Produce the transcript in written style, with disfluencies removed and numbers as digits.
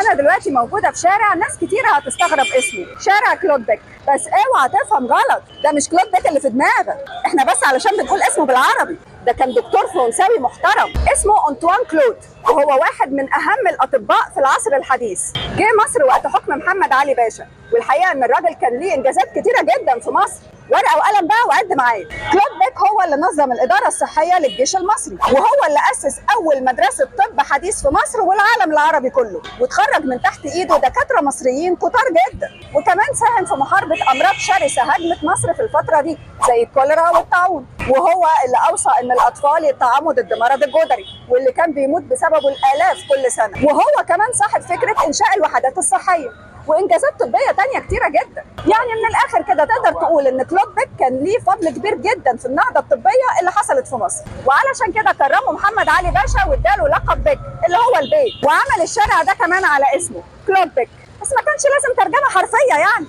انا دلوقتي موجوده في شارع ناس كتيره هتستغرب اسمه، شارع كلود بيك، بس اوعى تفهم غلط، ده مش كلود بيك اللي في دماغك، احنا بس علشان بنقول اسمه بالعربي. ده كان دكتور فرنساوي محترم اسمه أنطوان كلود، وهو واحد من اهم الاطباء في العصر الحديث. جه مصر وقت حكم محمد علي باشا، والحقيقه ان الراجل كان ليه انجازات كتيره جدا في مصر. ورقه وقلم بقى وعد معايا. كلود بيك هو اللي نظم الاداره الصحيه للجيش المصري، وهو اللي اسس اول مدرسه طب حديث في مصر والعالم العربي كله، وتخرج من تحت ايده دكاتره مصريين كتار جدا، وكمان ساهم في محاربه امراض شرسه هاجمت مصر في الفتره دي زي الكوليرا والطاعون، وهو اللي اوصى ان الاطفال يطعموا ضد مرض الجدري واللي كان بيموت بسببه الالاف كل سنه، وهو كمان صاحب فكره انشاء الوحدات الصحيه وانجازات طبيه تانية كتيره جدا. يعني من الاخر كده تقدر تقول ان كلود بيك كان ليه فضل كبير جدا في النهضه الطبيه اللي حصلت في مصر، وعلشان كده كرمه محمد علي باشا واداله لقب بيك اللي هو البيت، وعمل الشارع ده كمان على اسمه كلود بيك، بس ما كانش لازم ترجمه حرفيه يعني.